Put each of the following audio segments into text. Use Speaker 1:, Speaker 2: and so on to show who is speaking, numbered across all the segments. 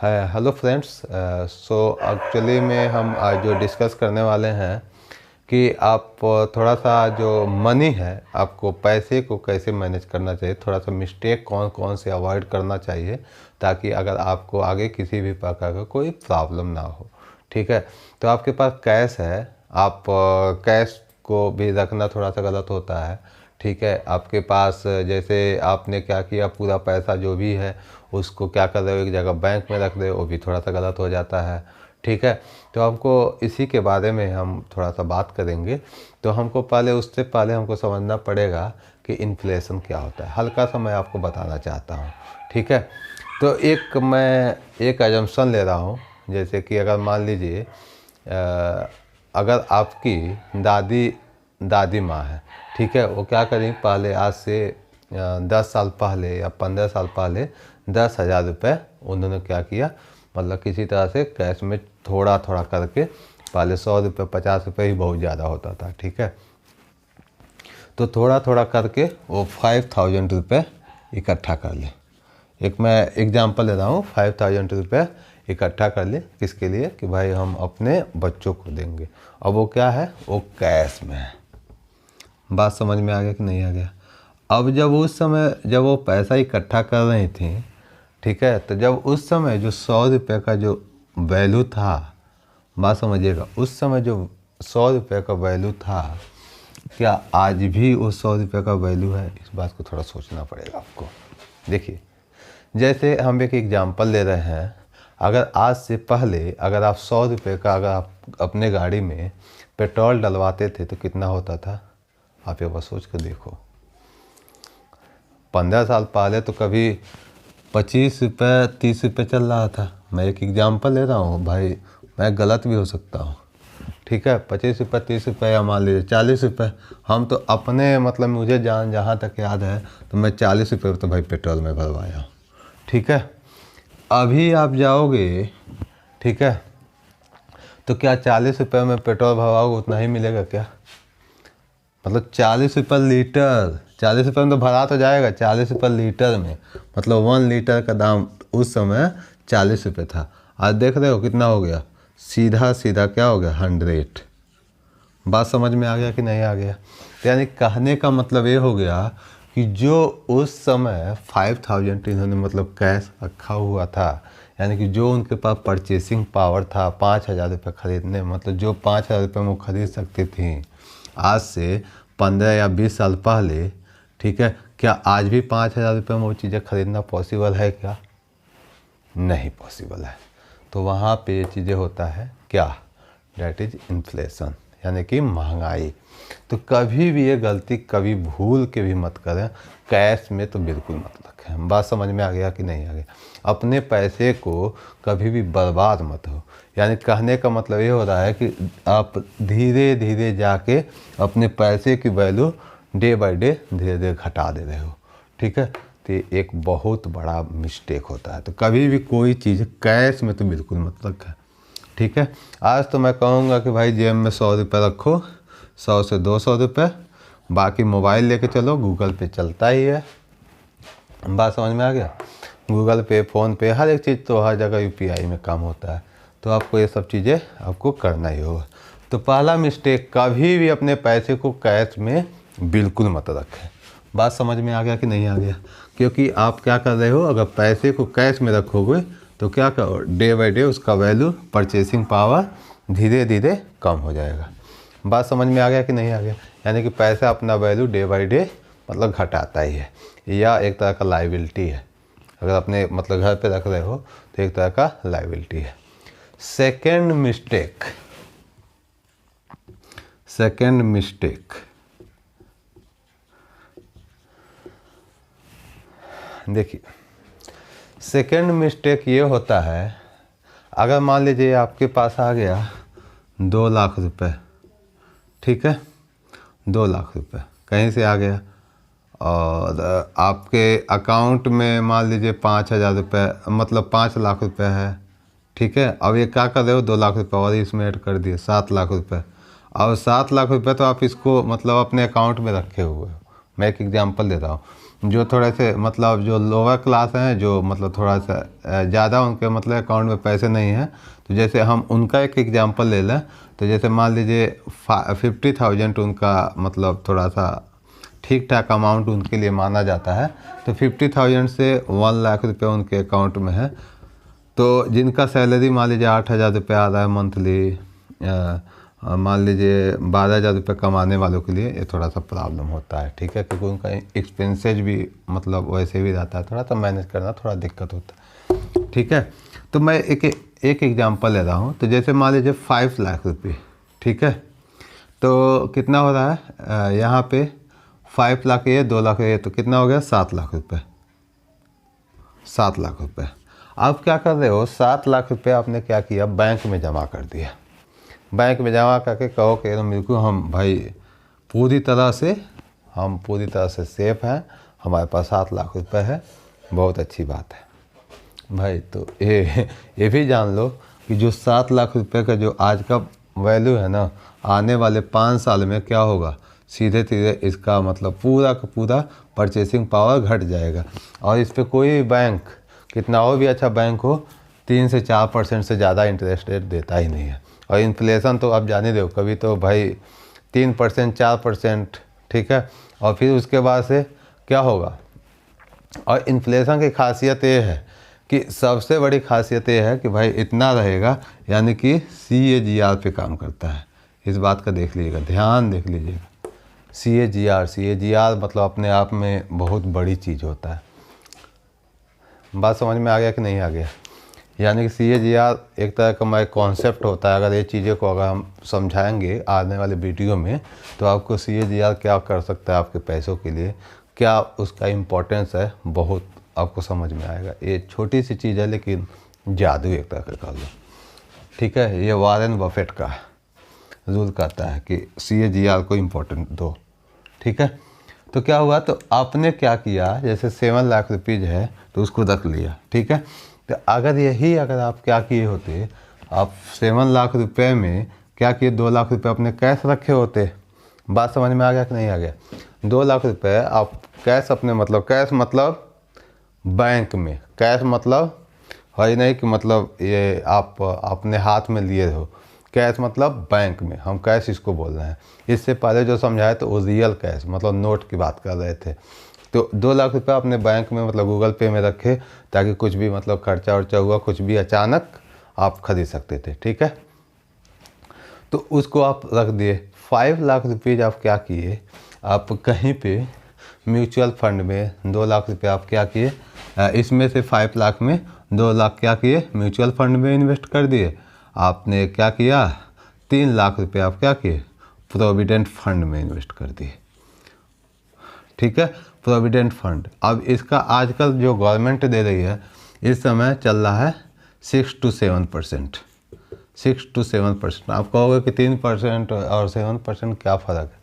Speaker 1: है। Hello friends. So actually में हम आज जो डिस्कस करने वाले हैं कि आप थोड़ा सा जो मनी है, आपको पैसे को कैसे मैनेज करना चाहिए, थोड़ा सा मिस्टेक कौन कौन से अवॉइड करना चाहिए ताकि अगर आपको आगे किसी भी प्रकार का कोई प्रॉब्लम ना हो। ठीक है, तो आपके पास कैश है, आप कैश को भी रखना थोड़ा सा गलत होता है। ठीक है, आपके पास जैसे आपने क्या किया, पूरा पैसा जो भी है उसको क्या कर रहे हो, एक जगह बैंक में रख दे, वो भी थोड़ा सा गलत हो जाता है। ठीक है, तो हमको इसी के बारे में हम थोड़ा सा बात करेंगे। तो हमको पहले उससे पहले हमको समझना पड़ेगा कि इन्फ्लेशन क्या होता है। हल्का सा मैं आपको बताना चाहता हूँ। ठीक है, तो मैं एक एजम्पशन ले रहा हूँ, जैसे कि अगर मान लीजिए अगर आपकी दादी माँ है, ठीक है, वो क्या करें, पहले आज से 10 साल पहले या 15 साल पहले 10,000 रुपये उन्होंने क्या किया, मतलब किसी तरह से कैश में थोड़ा थोड़ा करके, पहले 100 रुपये 50 रुपये ही बहुत ज़्यादा होता था। ठीक है, तो थोड़ा थोड़ा करके वो 5,000 रुपये इकट्ठा कर ले। एक मैं एग्जांपल ले रहा हूँ, 5,000 रुपये इकट्ठा कर ले, किसके लिए, कि भाई हम अपने बच्चों को देंगे। अब वो क्या है, वो कैश में है। बात समझ में आ गया कि नहीं आ गया? अब जब उस समय जब वो पैसा इकट्ठा कर रही थी, ठीक है, तो जब उस समय जो 100 रुपये का जो वैल्यू था, बात समझिएगा, उस समय जो 100 रुपये का वैल्यू था, क्या आज भी उस 100 रुपये का वैल्यू है? इस बात को थोड़ा सोचना पड़ेगा आपको। देखिए, जैसे हम एक एग्जांपल ले रहे हैं, अगर आज से पहले अगर आप 100 रुपये का अगर आप अपने गाड़ी में पेट्रोल डलवाते थे तो कितना होता था? आप एक बार सोच कर देखो। 15 साल पहले तो कभी 25 रुपये 30 रुपये चल रहा था। मैं एक एग्जांपल ले रहा हूँ भाई, मैं गलत भी हो सकता हूँ। ठीक है, 25 रुपये 30 रुपये या मान लीजिए 40 रुपये। हम तो अपने मतलब मुझे जहाँ तक याद है तो मैं 40 रुपये तो भाई पेट्रोल में भरवाया हूँ। ठीक है, अभी आप जाओगे, ठीक है, तो क्या 40 रुपये में पेट्रोल भरवाओगे उतना ही मिलेगा क्या? मतलब 40 रुपये लीटर, 40 रुपये में तो भरा तो जाएगा, 40 रुपये लीटर में, मतलब 1 लीटर का दाम उस समय 40 रुपये था। आज देख रहे हो कितना हो गया, सीधा सीधा क्या हो गया, 100। बात समझ में आ गया कि नहीं आ गया? तो यानी कहने का मतलब ये हो गया कि जो उस समय 5,000 इन्होंने मतलब कैश रखा हुआ था, यानी कि जो उनके पास परचेसिंग पावर था 5,000 रुपये खरीदने, मतलब जो 5,000 रुपये में वो खरीद सकती थी आज से 15 या 20 साल पहले, ठीक है, क्या आज भी 5,000 रुपये में वो चीज़ें खरीदना पॉसिबल है क्या? नहीं पॉसिबल है। तो वहाँ पे ये चीज़ें होता है क्या, डेट इज इन्फ्लेशन, यानी कि महंगाई। तो कभी भी ये गलती कभी भूल के भी मत करें, कैश में तो बिल्कुल मत रखें। बात समझ में आ गया कि नहीं आ गया? अपने पैसे को कभी भी बर्बाद मत हो, यानी कहने का मतलब ये हो रहा है कि आप धीरे धीरे जाके अपने पैसे की वैल्यू डे बाय डे धीरे धीरे घटा दे रहे हो। ठीक है, तो ये एक बहुत बड़ा मिस्टेक होता है। तो कभी भी कोई चीज़ कैश में तो बिल्कुल मत रखें। ठीक है, आज तो मैं कहूँगा कि भाई जेब में 100 रुपये रखो, 100 से 200 रुपये, बाकी मोबाइल लेके चलो, गूगल पे चलता ही है। बात समझ में आ गया? गूगल पे, फ़ोन पे, हर एक चीज़ तो हर जगह यूपीआई में काम होता है। तो आपको ये सब चीज़ें आपको करना ही होगा। तो पहला मिस्टेक, कभी भी अपने पैसे को कैश में बिल्कुल मत रखें। बात समझ में आ गया कि नहीं आ गया? क्योंकि आप क्या कर रहे हो, अगर पैसे को कैश में रखोगे तो क्या करो, डे बाय डे उसका वैल्यू, परचेसिंग पावर धीरे धीरे कम हो जाएगा। बात समझ में आ गया कि नहीं आ गया? यानी कि पैसा अपना वैल्यू डे बाय डे मतलब घटाता ही है, या एक तरह का लाइबिलिटी है। अगर अपने मतलब घर पे रख रहे हो तो एक तरह का लाइबिलिटी है। सेकेंड मिस्टेक, देखिए, सेकेंड मिस्टेक ये होता है, अगर मान लीजिए आपके पास आ गया 2 लाख रुपए, ठीक है, 2 लाख रुपए कहीं से आ गया और आपके अकाउंट में मान लीजिए 5,000 रुपये, मतलब 5 लाख रुपए है। ठीक है, अब ये क्या कर रहे हो, 2 लाख रुपये और इसमें ऐड कर दिए 7 लाख रुपये। और 7 लाख रुपये तो आप इसको मतलब अपने अकाउंट में रखे हुए हो। मैं एक एग्जांपल दे रहा हूँ, जो थोड़े से मतलब जो लोअर क्लास हैं, जो मतलब थोड़ा सा ज़्यादा उनके मतलब अकाउंट में पैसे नहीं हैं, तो जैसे हम उनका एक एग्जांपल ले लें, तो जैसे मान लीजिए 50,000 उनका मतलब थोड़ा सा ठीक ठाक अमाउंट उनके लिए माना जाता है, तो 50,000 से 1 लाख रुपये उनके अकाउंट में है। तो जिनका सैलरी मान लीजिए 8,000 रुपये आ रहा है मंथली, मान लीजिए 12,000 रुपये कमाने वालों के लिए ये थोड़ा सा प्रॉब्लम होता है, ठीक है, क्योंकि उनका एक्सपेंसेज भी मतलब वैसे भी रहता है, थोड़ा सा मैनेज करना थोड़ा दिक्कत होता है, ठीक है। तो मैं एक एग्जांपल ले रहा हूँ। तो जैसे मान लीजिए 5 लाख रुपये, ठीक है, तो कितना हो रहा है यहाँ पे 5 लाख ये 2 लाख ये, तो कितना हो गया 7 लाख रुपये, 7 लाख रुपये। आप क्या कर रहे हो, 7 लाख रुपये आपने क्या किया, बैंक में जमा कर दिया। बैंक में जमा करके कहो कि बिल्कुल हम भाई पूरी तरह से सेफ हैं, हमारे पास 7 लाख रुपए है, बहुत अच्छी बात है भाई। तो ये भी जान लो कि जो 7 लाख रुपए का जो आज का वैल्यू है ना, आने वाले 5 साल में क्या होगा, सीधे सीधे इसका मतलब पूरा का पूरा परचेसिंग पावर घट जाएगा। और इस पर कोई बैंक कितना हो भी अच्छा बैंक हो, 3 से 4% से ज़्यादा इंटरेस्ट रेट देता ही नहीं है। और इन्फ्लेशन तो आप जाने दो, कभी तो भाई 3% 4%, ठीक है, और फिर उसके बाद से क्या होगा। और इन्फ्लेशन की खासियत ये है कि सबसे बड़ी खासियत ये है कि भाई इतना रहेगा, यानी कि CAGR पे काम करता है। इस बात का देख लीजिएगा, ध्यान देख लीजिएगा, CAGR मतलब अपने आप में बहुत बड़ी चीज़ होता है। बात समझ में आ गया कि नहीं आ गया? यानी कि CAGR एक तरह का मैं कॉन्सेप्ट होता है। अगर ये चीज़ें को अगर हम समझाएंगे आने वाले वीडियो में, तो आपको CAGR क्या कर सकता है आपके पैसों के लिए, क्या उसका इम्पोर्टेंस है, बहुत आपको समझ में आएगा। ये छोटी सी चीज़ है लेकिन जादू एक तरह का कर लो, ठीक है। ये वॉरेन बफेट का रूल कहता है कि CAGR को इम्पोर्टेंट दो, ठीक है। तो क्या हुआ, तो आपने क्या किया, जैसे 7 लाख रुपीज़ है तो उसको रख लिया, ठीक है। तो अगर आप क्या किए होते, आप 7 लाख रुपए में क्या किए, 2 लाख रुपए अपने कैश रखे होते। बात समझ में आ गया कि नहीं आ गया? 2 लाख रुपए आप कैश अपने मतलब कैश मतलब बैंक में, कैश मतलब है नहीं कि मतलब ये आप अपने हाथ में लिए हो, कैश मतलब बैंक में, हम कैश इसको बोल रहे हैं। इससे पहले जो समझाए तो वो रियल कैश मतलब नोट की बात कर रहे थे। तो 2 लाख रुपए अपने बैंक में मतलब गूगल पे में रखे, ताकि कुछ भी मतलब खर्चा वर्चा हुआ, कुछ भी अचानक आप खरीद सकते थे, ठीक है। तो उसको आप रख दिए। 5 लाख रुपीज़ आप क्या किए, आप कहीं पे म्यूचुअल फंड में 2 लाख रुपये आप क्या किए, इसमें से 5 लाख में 2 लाख क्या किए, म्यूचुअल फंड में इन्वेस्ट कर दिए। आपने क्या किया, 3 लाख रुपये आप क्या किए, प्रोविडेंट फंड में इन्वेस्ट कर दिए, ठीक है। प्रोविडेंट फंड, अब इसका आजकल जो गवर्नमेंट दे रही है, इस समय चल रहा है 6 to 7%, 6 to 7%। आप कहोगे कि 3% और 7% क्या फ़र्क है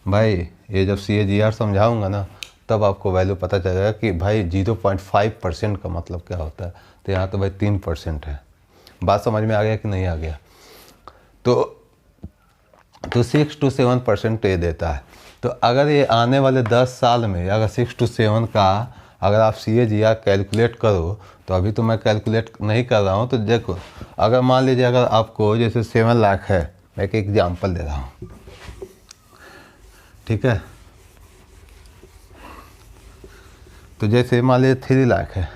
Speaker 1: भाई? ये जब CAGR समझाऊंगा ना, तब आपको वैल्यू पता चलेगा कि भाई 0.5% का मतलब क्या होता है। तो यहाँ तो भाई 3% है। बात समझ में आ गया कि नहीं आ गया? तो 6 to 7% ये देता है। तो अगर ये आने वाले 10 साल में अगर 6 to 7 का अगर आप CAGR कैलकुलेट करो, तो अभी तो मैं कैलकुलेट नहीं कर रहा हूँ। तो देखो, अगर मान लीजिए अगर आपको जैसे 7 लाख है, मैं एक एग्जांपल दे रहा हूँ, ठीक है। तो जैसे मान लीजिए 3 लाख है,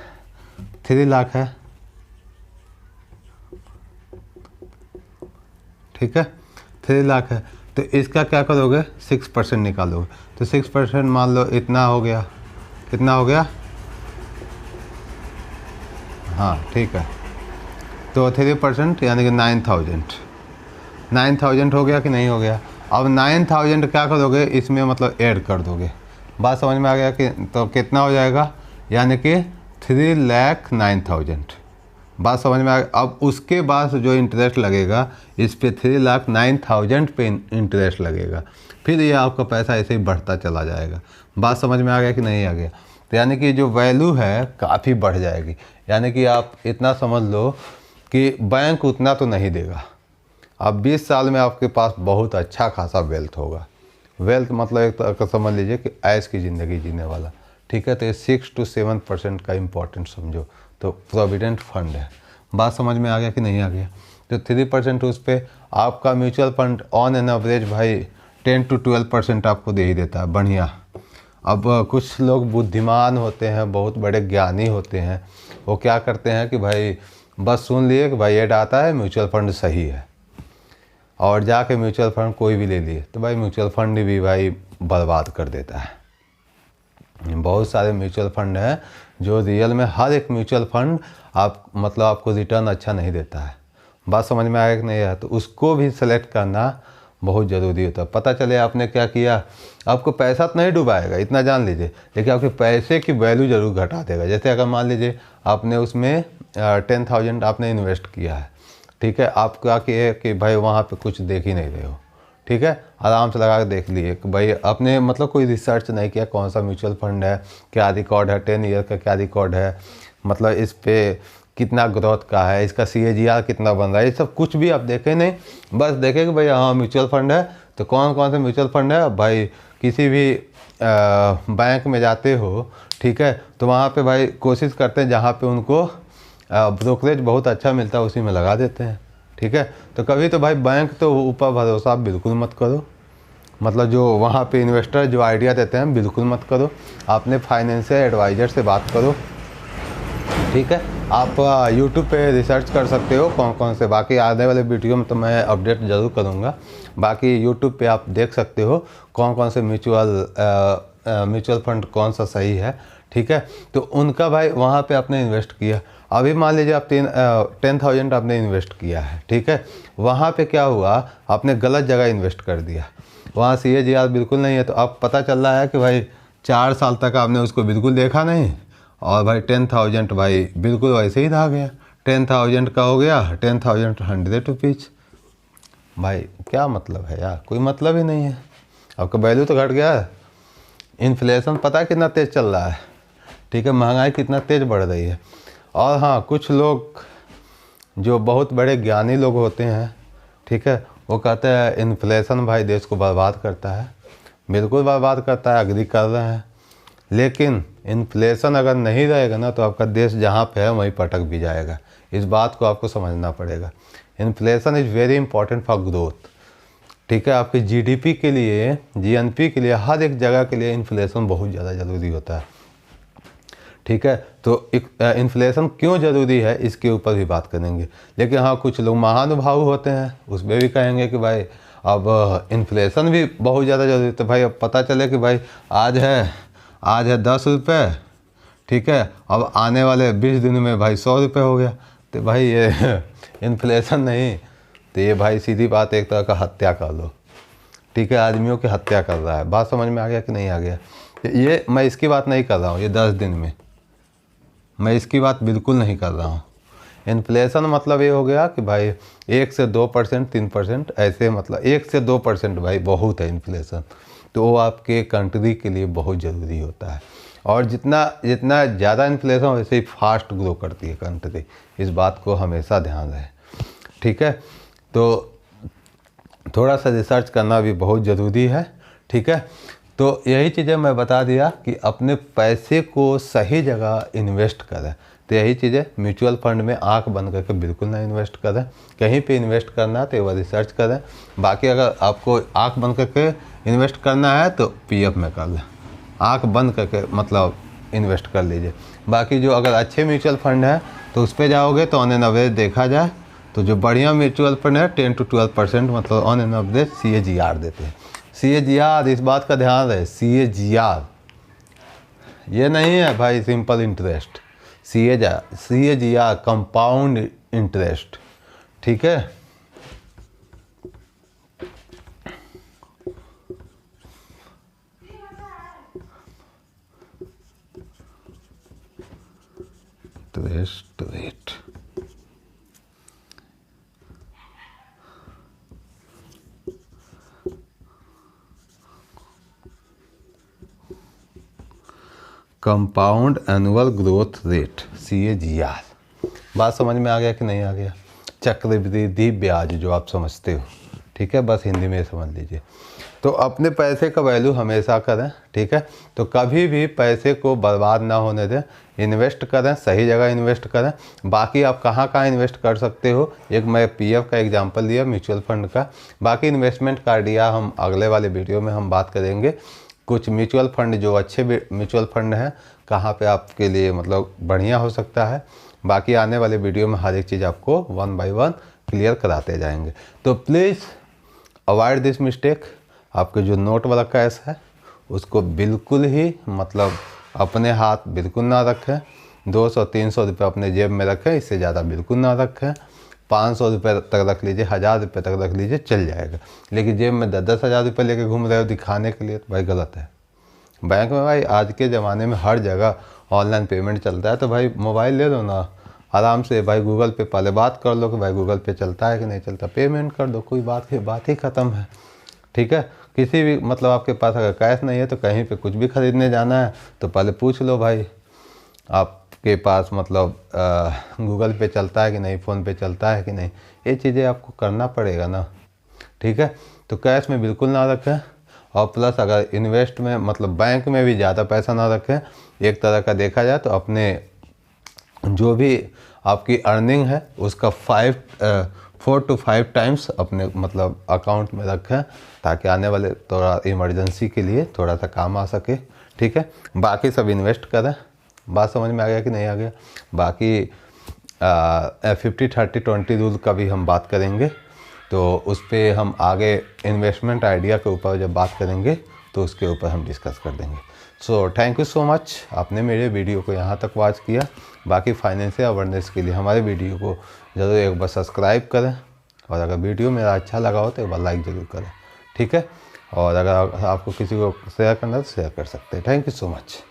Speaker 1: 3 लाख है, ठीक है, 3 लाख है। तो इसका क्या करोगे, 6% निकालोगे। तो 6% मान लो इतना हो गया, कितना हो गया, हाँ ठीक है। तो 3% यानी कि 9,000 हो गया कि नहीं हो गया? अब 9,000 क्या करोगे, इसमें मतलब ऐड कर दोगे। बात समझ में आ गया कि तो कितना हो जाएगा, यानी कि 3,09,000। बात समझ में आ गया? अब उसके बाद जो इंटरेस्ट लगेगा, इस पे 3,09,000 पे इंटरेस्ट लगेगा। फिर ये आपका पैसा ऐसे ही बढ़ता चला जाएगा। बात समझ में आ गया कि नहीं आ गया? तो यानी कि जो वैल्यू है काफ़ी बढ़ जाएगी। यानी कि आप इतना समझ लो कि बैंक उतना तो नहीं देगा। अब 20 साल में आपके पास बहुत अच्छा खासा वेल्थ होगा। वेल्थ मतलब एक तरह का समझ लीजिए कि ऐश की ज़िंदगी जीने वाला, ठीक है। तो ये 6 to 7% का इम्पोर्टेंट समझो। तो प्रोविडेंट फंड है। बात समझ में आ गया कि नहीं आ गया? तो 3% उस पर आपका mutual fund on an average भाई 10 to 12% आपको दे ही देता है, बढ़िया। अब कुछ लोग बुद्धिमान होते हैं, बहुत बड़े ज्ञानी होते हैं, वो क्या करते हैं कि भाई बस सुन लिए कि भाई ऐड आता है म्यूचुअल फंड सही है, और जाके म्यूचुअल फंड कोई भी ले लिए, तो भाई म्यूचुअल फंड भी भाई बर्बाद कर देता है। बहुत सारे म्यूचुअल फंड हैं जो रियल में हर एक म्यूचुअल फंड मतलब आपको रिटर्न अच्छा नहीं देता है। बात समझ में आया कि नहीं आया? तो उसको भी सेलेक्ट करना बहुत ज़रूरी होता है। पता चले आपने क्या किया, आपको पैसा तो नहीं डुबाएगा, इतना जान लीजिए, लेकिन आपके पैसे की वैल्यू ज़रूर घटा देगा। जैसे अगर मान लीजिए आपने उसमें 10,000 आपने इन्वेस्ट किया है, ठीक है, आप क्या किए कि भाई वहाँ पे कुछ देख ही नहीं रहे हो, ठीक है, आराम से लगा के देख लिए कि भाई आपने मतलब कोई रिसर्च नहीं किया कौन सा म्यूचुअल फंड है, क्या रिकॉर्ड है, 10 ईयर का क्या रिकॉर्ड है, मतलब इस पे कितना ग्रोथ का है, इसका CAGR कितना बन रहा है, ये सब कुछ भी आप देखें नहीं, बस देखें कि भाई हाँ म्यूचुअल फंड है। तो कौन कौन से म्यूचुअल फंड है भाई, किसी भी बैंक में जाते हो, ठीक है, तो वहाँ पे भाई कोशिश करते हैं जहाँ पे उनको ब्रोकरेज बहुत अच्छा मिलता है उसी में लगा देते हैं, ठीक है। तो कभी तो भाई बैंक तो ऊपर भरोसा बिल्कुल मत करो, मतलब जो वहाँ पे इन्वेस्टर जो आइडिया देते हैं बिल्कुल मत करो, आपने फाइनेंशियल एडवाइज़र से बात करो, ठीक है। आप YouTube पे रिसर्च कर सकते हो कौन कौन से, बाकी आने वाले वीडियो में तो मैं अपडेट ज़रूर करूँगा। बाकी YouTube पे आप देख सकते हो कौन कौन से म्यूचुअल फंड कौन सा सही है, ठीक है। तो उनका भाई वहाँ पे आपने इन्वेस्ट किया, अभी मान लीजिए आप 10,000 आपने इन्वेस्ट किया है, ठीक है, वहाँ पे क्या हुआ, आपने गलत जगह इन्वेस्ट कर दिया, वहाँ CAGR बिल्कुल नहीं है, तो अब पता चल रहा है कि भाई 4 साल तक आपने उसको बिल्कुल देखा नहीं, और भाई 10,000 भाई बिल्कुल वैसे ही रह गया। 10,000 का हो गया 10,000 100 रुपीज़, भाई क्या मतलब है यार, कोई मतलब ही नहीं है, आपका वैल्यू तो घट गया। इन्फ्लेशन पता है कितना तेज़ चल रहा है, ठीक है, महंगाई कितना तेज़ बढ़ रही है। और हाँ, कुछ लोग जो बहुत बड़े ज्ञानी लोग होते हैं, ठीक है, वो कहते हैं इन्फ्लेशन भाई देश को बर्बाद करता है, बिल्कुल बर्बाद करता है, एग्री कर रहे हैं, लेकिन इन्फ्लेशन अगर नहीं रहेगा ना तो आपका देश जहाँ पे है वहीं पटक भी जाएगा। इस बात को आपको समझना पड़ेगा। Inflation is very important for growth, ठीक है, आपकी GDP के लिए, GNP के लिए, हर एक जगह के लिए इन्फ्लेशन बहुत ज़्यादा ज़रूरी होता है, ठीक है। तो इन्फ्लेशन क्यों ज़रूरी है इसके ऊपर भी बात करेंगे। लेकिन हाँ, कुछ लोग महानुभाव होते हैं उसमें भी कहेंगे कि भाई अब इन्फ्लेशन भी बहुत ज़्यादा ज़रूरी है। तो भाई अब पता चले कि भाई आज है 10 रुपये, ठीक है, अब आने वाले 20 दिन में भाई 100 रुपये हो गया, तो भाई ये इन्फ्लेशन नहीं, तो ये भाई सीधी बात एक तरह का हत्या कर लो, ठीक है, आदमियों की हत्या कर रहा है। बात समझ में आ गया कि नहीं आ गया? ये मैं इसकी बात नहीं कर रहा हूँ, ये 10 दिन में मैं इसकी बात बिल्कुल नहीं कर रहा हूँ। इन्फ्लेशन मतलब ये हो गया कि भाई 1 से 2%, 3% ऐसे, मतलब 1 से 2% भाई बहुत है इन्फ्लेशन, तो वो आपके कंट्री के लिए बहुत ज़रूरी होता है। और जितना ज़्यादा इन्फ्लेशन वैसे ही फास्ट ग्रो करती है कंट्री, इस बात को हमेशा ध्यान रहे, ठीक है। तो थोड़ा सा रिसर्च करना भी बहुत ज़रूरी है, ठीक है। तो यही चीज़ें मैं बता दिया कि अपने पैसे को सही जगह इन्वेस्ट करें। तो यही चीज़ें म्यूचुअल फंड में आंख बंद करके बिल्कुल ना इन्वेस्ट करें, कहीं पे इन्वेस्ट करना है तो वह रिसर्च करें। बाकी अगर आपको आंख बंद करके इन्वेस्ट करना है तो PF में कर लें, आंख बंद करके मतलब इन्वेस्ट कर लीजिए। बाकी जो अगर अच्छे म्यूचुअल फंड है तो उस पर जाओगे तो ऑन एन एवरेज देखा जाए तो जो बढ़िया म्यूचुअल फंड है 10 to 12% मतलब ऑन एन एवरेज CAGR देते हैं। CAGR, इस बात का ध्यान रहे, CAGR ये नहीं है भाई simple interest, CAGR compound interest, ठीक है। Interest rate, compound annual growth rate, CAGR। बात समझ में आ गया कि नहीं आ गया? चक्रवृद्धि ब्याज जो आप समझते हो, ठीक है, बस हिंदी में समझ लीजिए। तो अपने पैसे का वैल्यू हमेशा करें, ठीक है। तो कभी भी पैसे को बर्बाद ना होने दें, इन्वेस्ट करें, सही जगह इन्वेस्ट करें। बाकी आप कहाँ कहाँ इन्वेस्ट कर सकते हो, एक मैं पीएफ का एग्जांपल दिया, म्यूचुअल फंड का। बाकी इन्वेस्टमेंट का आइडिया हम अगले वाले वीडियो में हम बात करेंगे। कुछ म्यूचुअल फंड जो अच्छे म्यूचुअल फंड हैं, कहाँ पे आपके लिए मतलब बढ़िया हो सकता है। बाकी आने वाले वीडियो में हर एक चीज़ आपको 1 बाय 1 क्लियर कराते जाएंगे। तो प्लीज़ अवॉइड दिस मिस्टेक। आपके जो नोट वाला कैश है उसको बिल्कुल ही मतलब अपने हाथ बिल्कुल ना रखें। 200-300 रुपये अपने जेब में रखें, इससे ज़्यादा बिल्कुल ना रखें। 500 रुपये तक रख लीजिए, 1000 रुपये तक रख लीजिए, चल जाएगा। लेकिन जेब में 10-10 हज़ार रुपये लेके घूम रहे हो दिखाने के लिए, तो भाई गलत है। बैंक में भाई आज के ज़माने में हर जगह ऑनलाइन पेमेंट चलता है, तो भाई मोबाइल ले लो ना, आराम से भाई गूगल पे पहले बात कर लो कि भाई गूगल पे चलता है कि नहीं चलता, पेमेंट कर दो, कोई बात ही ख़त्म है, ठीक है। किसी भी मतलब आपके पास अगर कैश नहीं है तो कहीं पे कुछ भी ख़रीदने जाना है तो पहले पूछ लो भाई आपके पास मतलब गूगल पे चलता है कि नहीं, फ़ोन पे चलता है कि नहीं, ये चीज़ें आपको करना पड़ेगा ना, ठीक है। तो कैश में बिल्कुल ना रखें। और प्लस अगर इन्वेस्ट में मतलब बैंक में भी ज़्यादा पैसा ना रखें। एक तरह का देखा जाए तो अपने जो भी आपकी अर्निंग है उसका 4 to 5 टाइम्स अपने मतलब अकाउंट में रखें, ताकि आने वाले थोड़ा इमरजेंसी के लिए थोड़ा सा काम आ सके, ठीक है। बाकी सब इन्वेस्ट करें। बात समझ में आ गया कि नहीं आ गया? बाकी 50-30-20 रूल का भी हम बात करेंगे, तो उस पर हम आगे इन्वेस्टमेंट आइडिया के ऊपर जब बात करेंगे तो उसके ऊपर हम डिस्कस कर देंगे। So thank you so much, आपने मेरे वीडियो को यहाँ तक वॉच किया। बाकी फाइनेंशियल अवेयरनेस के लिए हमारे वीडियो को ज़रूर एक बार सब्सक्राइब करें, और अगर वीडियो मेरा अच्छा लगा हो तो एक बार लाइक ज़रूर करें, ठीक है। और अगर आपको किसी को शेयर करना है तो शेयर कर सकते हैं। Thank you so much.